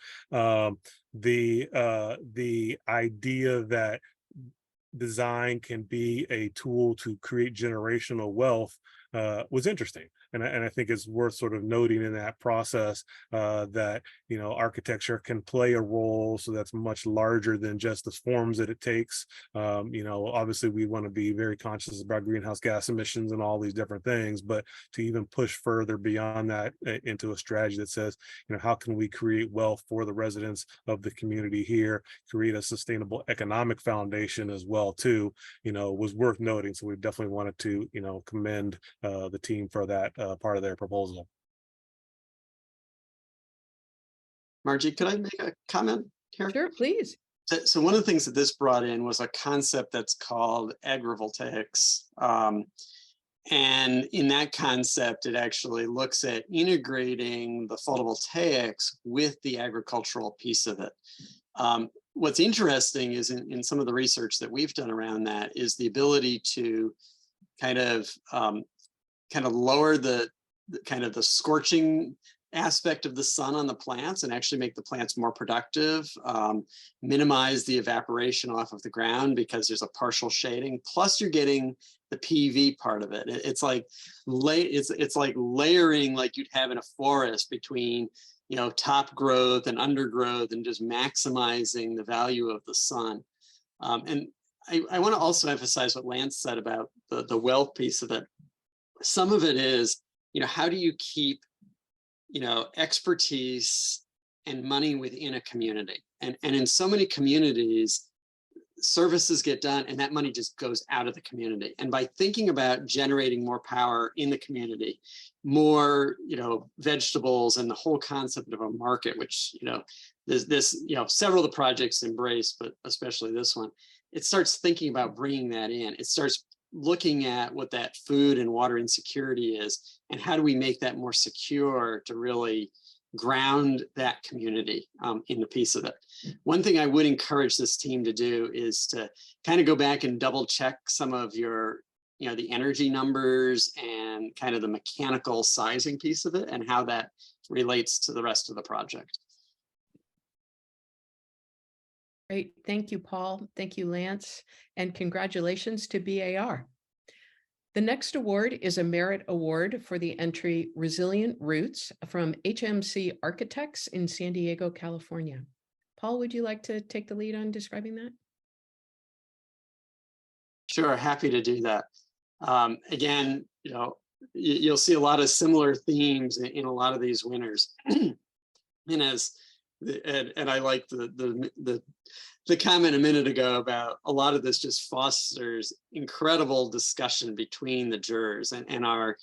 the idea that design can be a tool to create generational wealth was interesting. And I think it's worth sort of noting in that process that, architecture can play a role. So that's much larger than just the forms that it takes. Obviously we want to be very conscious about greenhouse gas emissions and all these different things, but to even push further beyond that into a strategy that says, how can we create wealth for the residents of the community here, create a sustainable economic foundation as well too, was worth noting. So we definitely wanted to, commend the team for that part of their proposal.
Margie, could I make a comment here?
Sure, please.
So one of the things that this brought in was a concept that's called agrivoltaics. And in that concept, it actually looks at integrating the photovoltaics with the agricultural piece of it. What's interesting is in some of the research that we've done around that is the ability to kind of lower the scorching aspect of the sun on the plants and actually make the plants more productive, minimize the evaporation off of the ground because there's a partial shading, plus you're getting the PV part of it. It's like layering like you'd have in a forest between top growth and undergrowth and just maximizing the value of the sun. And I want to also emphasize what Lance said about the wealth piece of it. Some of it is, how do you keep expertise and money within a community? And in so many communities, services get done and that money just goes out of the community. And by thinking about generating more power in the community, more, vegetables and the whole concept of a market, which, there's this, several of the projects embrace, but especially this one, it starts thinking about bringing that in. It starts looking at what that food and water insecurity is and how do we make that more secure to really ground that community in the piece of it. One thing I would encourage this team to do is to kind of go back and double check some of your, the energy numbers and kind of the mechanical sizing piece of it and how that relates to the rest of the project.
Great. Thank you, Paul. Thank you, Lance. And congratulations to BAR. The next award is a merit award for the entry Resilient Roots from HMC Architects in San Diego, California. Paul, would you like to take the lead on describing that?
Sure, happy to do that. Again, you'll see a lot of similar themes in a lot of these winners. And I like the comment a minute ago about a lot of this just fosters incredible discussion between the jurors and our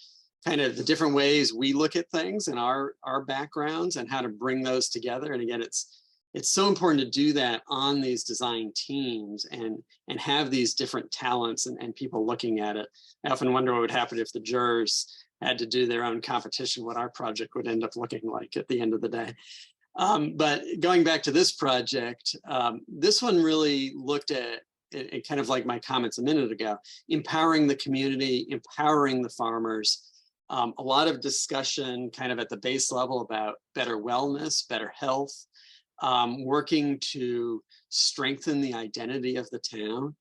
kind of the different ways we look at things and our backgrounds and how to bring those together. And again, it's so important to do that on these design teams and have these different talents and people looking at it. I often wonder what would happen if the jurors had to do their own competition, what our project would end up looking like at the end of the day. But going back to this project, this one really looked at it kind of like my comments a minute ago, empowering the community, empowering the farmers, a lot of discussion kind of at the base level about better wellness, better health, working to strengthen the identity of the town.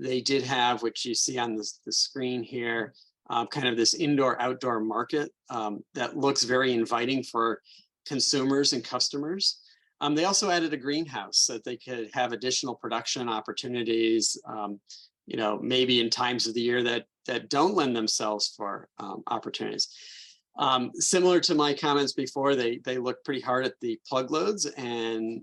They did have, which you see on the screen here, kind of this indoor-outdoor market that looks very inviting for consumers and customers. They also added a greenhouse so that they could have additional production opportunities, maybe in times of the year that don't lend themselves for opportunities. Similar to my comments before, they looked pretty hard at the plug loads and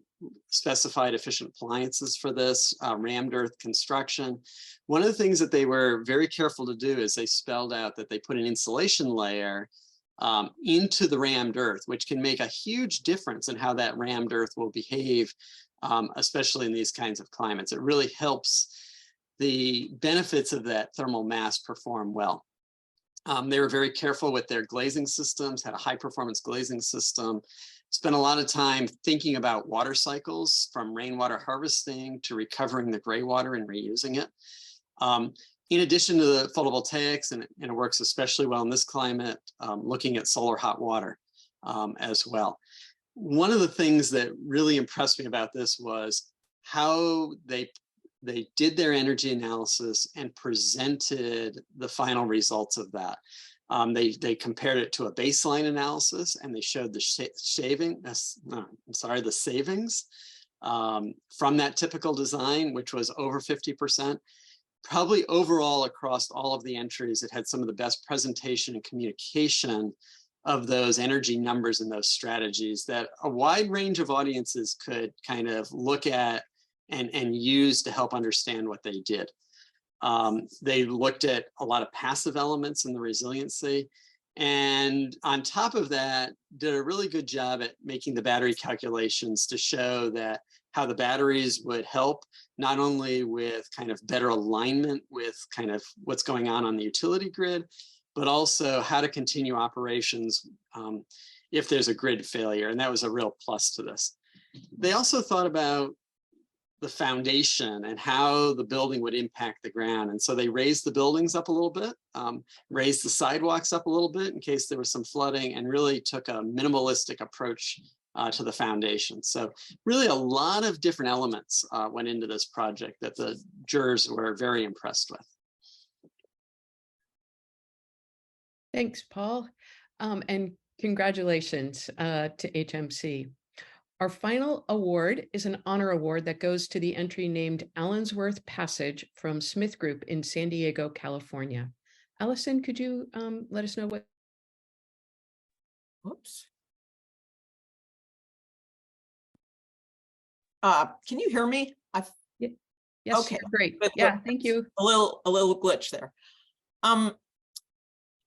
specified efficient appliances for this, rammed earth construction. One of the things that they were very careful to do is they spelled out that they put an insulation layer into the rammed earth, which can make a huge difference in how that rammed earth will behave especially in these kinds of climates. It really helps the benefits of that thermal mass perform well. They were very careful with their glazing systems, had a high performance glazing system, spent a lot of time thinking about water cycles, from rainwater harvesting to recovering the gray water and reusing it. In addition to the photovoltaics, and it works especially well in this climate, looking at solar hot water as well. One of the things that really impressed me about this was how they did their energy analysis and presented the final results of that. They compared it to a baseline analysis, and they showed the savings from that typical design, which was over 50%. Probably overall across all of the entries, it had some of the best presentation and communication of those energy numbers and those strategies that a wide range of audiences could kind of look at and use to help understand what they did. They looked at a lot of passive elements in the resiliency. And on top of that, did a really good job at making the battery calculations to show that how the batteries would help not only with kind of better alignment with kind of what's going on the utility grid, but also how to continue operations if there's a grid failure. And that was a real plus to this. They also thought about the foundation and how the building would impact the ground. And so they raised the buildings up a little bit, raised the sidewalks up a little bit in case there was some flooding, and really took a minimalistic approach to the foundation. So really a lot of different elements went into this project that the jurors were very impressed with.
Thanks, Paul. And congratulations to HMC. Our final award is an honor award that goes to the entry named Allensworth Passage from Smith Group in San Diego, California. Allison, could you let us know what?
Oops. Can you hear me?
Yes,
okay,
great.
Good.
Yeah, thank you.
A little glitch there.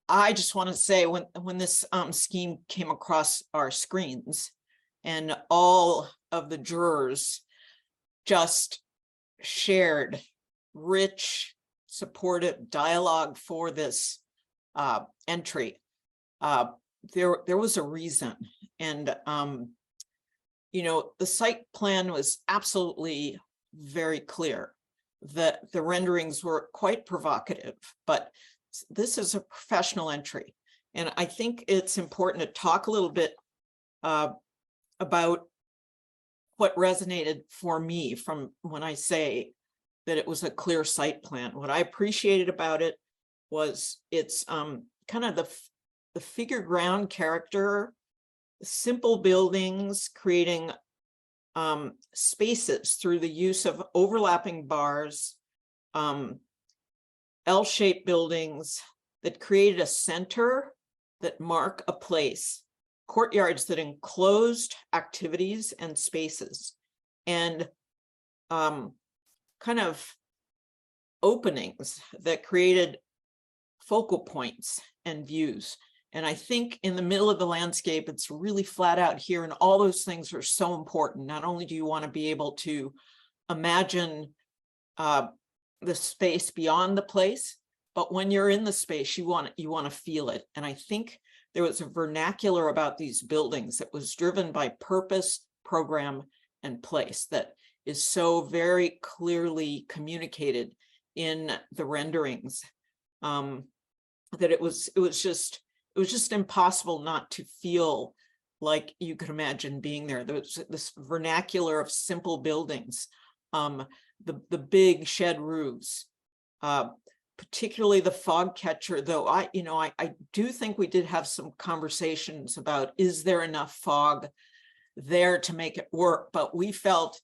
I just want to say when this scheme came across our screens, and all of the jurors just shared rich, supportive dialogue for this entry. There was a reason. And, you know, the site plan was absolutely very clear that the renderings were quite provocative, but this is a professional entry. And I think it's important to talk a little bit about what resonated for me from when I say that it was a clear site plan. What I appreciated about it was its kind of the figure ground character, simple buildings, creating spaces through the use of overlapping bars, L-shaped buildings that created a center that mark a place, courtyards that enclosed activities and spaces, and kind of openings that created focal points and views. And I think in the middle of the landscape, it's really flat out here, and all those things are so important. Not only do you want to be able to imagine the space beyond the place, but when you're in the space, you want to feel it. And I think there was a vernacular about these buildings that was driven by purpose, program, and place that is so very clearly communicated in the renderings that it was just impossible not to feel like you could imagine being there. There was this vernacular of simple buildings, the big shed roofs, particularly the fog catcher, though I do think we did have some conversations about, is there enough fog there to make it work? But we felt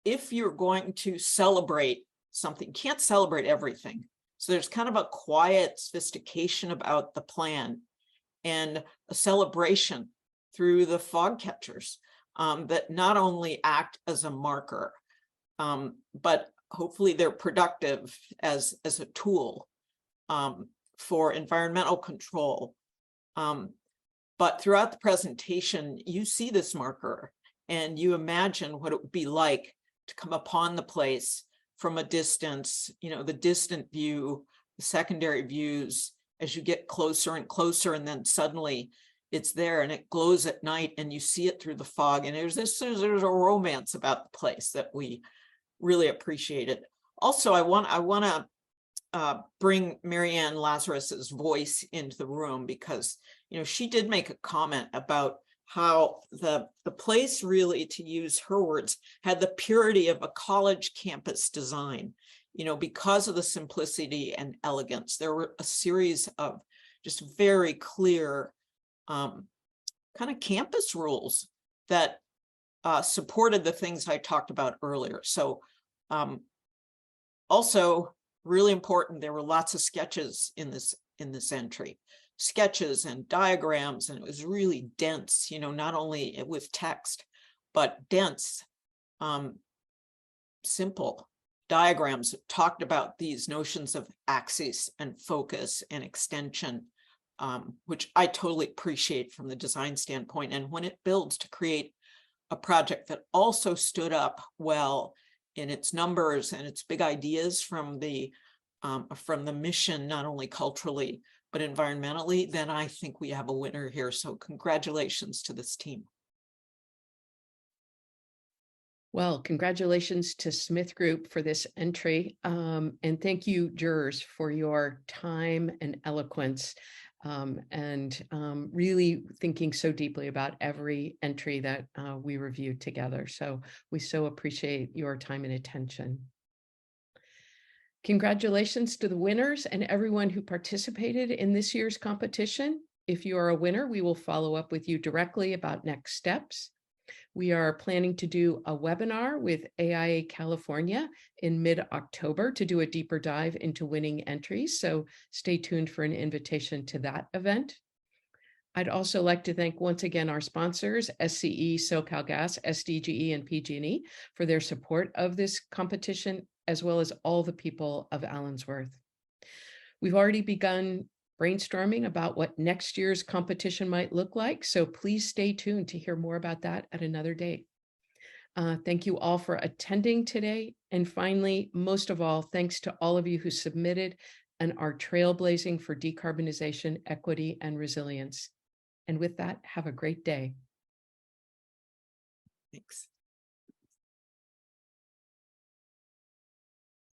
if you're going to celebrate something, you can't celebrate everything. So there's kind of a quiet sophistication about the plan and a celebration through the fog catchers that not only act as a marker, but hopefully they're productive as a tool for environmental control. But throughout the presentation, you see this marker And you imagine what it would be like to come upon the place from a distance, the distant view, the secondary views, as you get closer and closer, and then suddenly it's there and it glows at night and you see it through the fog. And there's a romance about the place that we really appreciated. Also, I want to bring Marianne Lazarus's voice into the room, because she did make a comment about how the place, really, to use her words, had the purity of a college campus design, because of the simplicity and elegance. There were a series of just very clear kind of campus rules that supported the things I talked about earlier. So also really important, there were lots of sketches in this entry. Sketches and diagrams, and it was really dense, not only with text, but dense, simple diagrams that talked about these notions of axis and focus and extension, which I totally appreciate from the design standpoint. And when it builds to create a project that also stood up well in its numbers and its big ideas from the mission, not only culturally, but environmentally, then I think we have a winner here. So congratulations to this team.
Well, congratulations to Smith Group for this entry. And thank you, jurors, for your time and eloquence, and really thinking so deeply about every entry that we reviewed together. So we so appreciate your time and attention. Congratulations to the winners and everyone who participated in this year's competition. If you are a winner, we will follow up with you directly about next steps. We are planning to do a webinar with AIA California in mid-October to do a deeper dive into winning entries, so stay tuned for an invitation to that event. I'd also like to thank once again our sponsors, SCE, SoCalGas, SDGE, and PG&E, for their support of this competition, as well as all the people of Allensworth. We've already begun brainstorming about what next year's competition might look like, so please stay tuned to hear more about that at another date. Thank you all for attending today. And finally, most of all, thanks to all of you who submitted and are trailblazing for decarbonization, equity, and resilience. And with that, have a great day.
Thanks.